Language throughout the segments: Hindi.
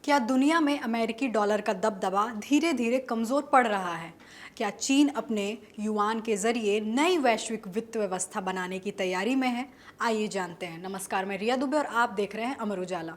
क्या दुनिया में अमेरिकी डॉलर का दबदबा धीरे धीरे कमज़ोर पड़ रहा है? क्या चीन अपने युआन के जरिए नई वैश्विक वित्त व्यवस्था बनाने की तैयारी में है? आइए जानते हैं। नमस्कार, मैं रिया दुबे और आप देख रहे हैं अमर उजाला।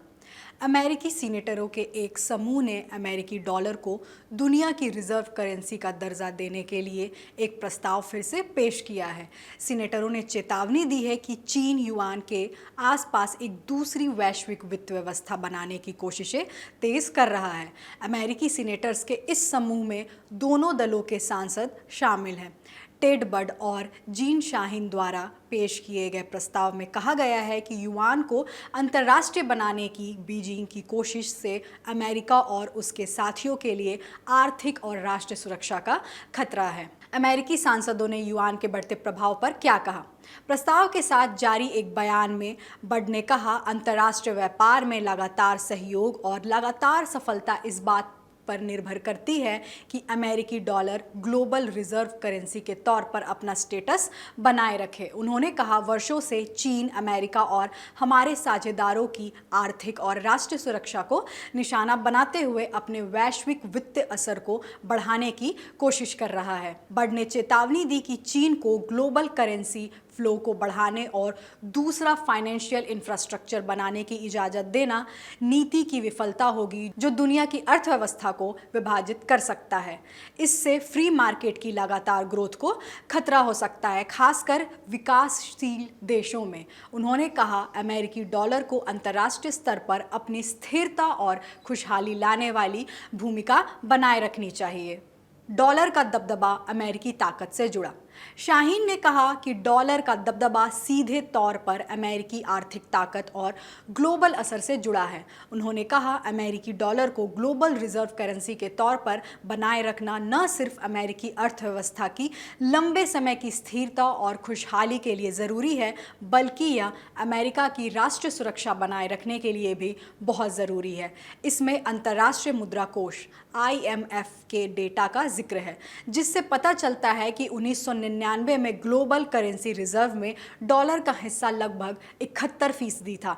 अमेरिकी सीनेटरों के एक समूह ने अमेरिकी डॉलर को दुनिया की रिजर्व करेंसी का दर्जा देने के लिए एक प्रस्ताव फिर से पेश किया है। सीनेटरों ने चेतावनी दी है कि चीन युआन के आसपास एक दूसरी वैश्विक वित्त व्यवस्था बनाने की कोशिशें तेज कर रहा है। अमेरिकी सीनेटर्स के इस समूह में दोनों दलों के सांसद शामिल हैं। टेड बड और जीन शाहीन द्वारा पेश किए गए प्रस्ताव में कहा गया है कि युआन को अंतर्राष्ट्रीय बनाने की बीजिंग की कोशिश से अमेरिका और उसके साथियों के लिए आर्थिक और राष्ट्रीय सुरक्षा का खतरा है। अमेरिकी सांसदों ने युआन के बढ़ते प्रभाव पर क्या कहा? प्रस्ताव के साथ जारी एक बयान में बड ने कहा, अंतर्राष्ट्रीय व्यापार में लगातार सहयोग और लगातार सफलता इस बात पर निर्भर करती है कि अमेरिकी डॉलर ग्लोबल रिजर्व करेंसी के तौर पर अपना स्टेटस बनाए रखे। उन्होंने कहा, वर्षों से चीन अमेरिका और हमारे साझेदारों की आर्थिक और राष्ट्रीय सुरक्षा को निशाना बनाते हुए अपने वैश्विक वित्तीय असर को बढ़ाने की कोशिश कर रहा है। बड ने चेतावनी दी कि चीन को ग्लोबल करेंसी फ्लो को बढ़ाने और दूसरा फाइनेंशियल इंफ्रास्ट्रक्चर बनाने की इजाज़त देना नीति की विफलता होगी जो दुनिया की अर्थव्यवस्था को विभाजित कर सकता है। इससे फ्री मार्केट की लगातार ग्रोथ को खतरा हो सकता है, खासकर विकासशील देशों में। उन्होंने कहा, अमेरिकी डॉलर को अंतर्राष्ट्रीय स्तर पर अपनी स्थिरता और खुशहाली लाने वाली भूमिका बनाए रखनी चाहिए। डॉलर का दबदबा अमेरिकी ताकत से जुड़ा। शाहीन ने कहा कि डॉलर का दबदबा सीधे तौर पर अमेरिकी आर्थिक ताकत और ग्लोबल असर से जुड़ा है। उन्होंने कहा, अमेरिकी डॉलर को ग्लोबल रिजर्व करेंसी के तौर पर बनाए रखना न सिर्फ अमेरिकी अर्थव्यवस्था की लंबे समय की स्थिरता और खुशहाली के लिए ज़रूरी है, बल्कि यह अमेरिका की राष्ट्रीय सुरक्षा बनाए रखने के लिए भी बहुत ज़रूरी है। इसमें अंतर्राष्ट्रीय मुद्रा कोष IMF के डेटा का जिक्र है, जिससे पता चलता है कि 1999 में ग्लोबल करेंसी रिजर्व में डॉलर का हिस्सा लगभग 71% था,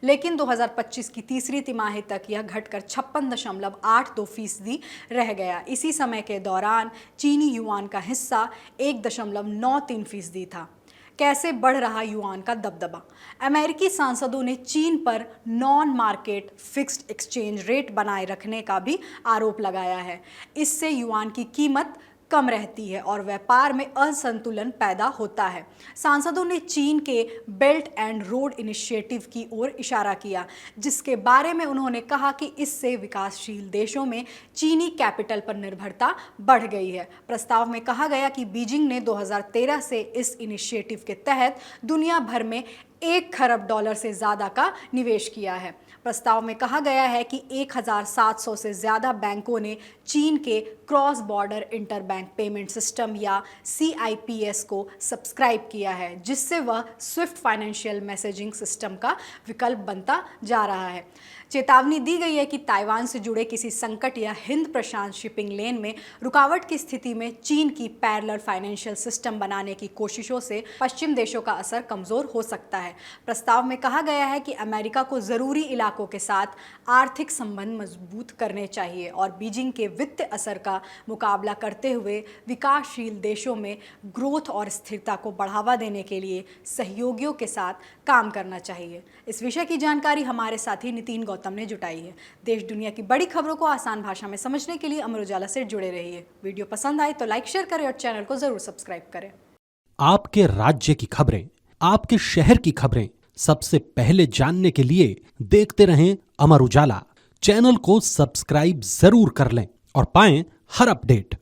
लेकिन 2025 की तीसरी तिमाही तक यह घटकर 56.82% रह गया। इसी समय के दौरान चीनी युआन का हिस्सा 1.93% था। कैसे बढ़ रहा युआन का दबदबा? अमेरिकी सांसदों ने चीन पर non market fixed exchange rate बनाए रखने का भी आरोप लगाया है। इससे युआन की कीमत कम रहती है और व्यापार में असंतुलन पैदा होता है। सांसदों ने चीन के बेल्ट एंड रोड इनिशिएटिव की ओर इशारा किया, जिसके बारे में उन्होंने कहा कि इससे विकासशील देशों में चीनी कैपिटल पर निर्भरता बढ़ गई है। प्रस्ताव में कहा गया कि बीजिंग ने 2013 से इस इनिशिएटिव के तहत दुनिया भर में $1 खरब से ज़्यादा का निवेश किया है। प्रस्ताव में कहा गया है कि 1700 से ज़्यादा बैंकों ने चीन के cross border interbank payment system या CIPS को सब्सक्राइब किया है, जिससे वह स्विफ्ट फाइनेंशियल मैसेजिंग सिस्टम का विकल्प बनता जा रहा है। चेतावनी दी गई है कि ताइवान से जुड़े किसी संकट या हिंद प्रशांत शिपिंग लेन में रुकावट की स्थिति में चीन की पैरेलल फाइनेंशियल सिस्टम बनाने की कोशिशों से पश्चिम देशों का असर कमज़ोर हो सकता है। प्रस्ताव में कहा गया है कि अमेरिका को ज़रूरी इलाकों के साथ आर्थिक संबंध मजबूत करने चाहिए और बीजिंग के वित्तीय असर का मुकाबला करते हुए विकासशील देशों में ग्रोथ और स्थिरता को बढ़ावा देने के लिए सहयोगियों के साथ काम करना चाहिए। इस विषय की जानकारी हमारे साथी नितिन गौतम ने जुटाई है। देश दुनिया की बड़ी खबरों को आसान भाषा में समझने के लिए अमर उजाला से जुड़े रहिए। वीडियो पसंद आए तो लाइक शेयर करें और चैनल को जरूर सब्सक्राइब करें। आपके राज्य की खबरें, आपके शहर की खबरें सबसे पहले जानने के लिए देखते रहें अमर उजाला। चैनल को सब्सक्राइब जरूर कर लें और पाएं हर अपडेट।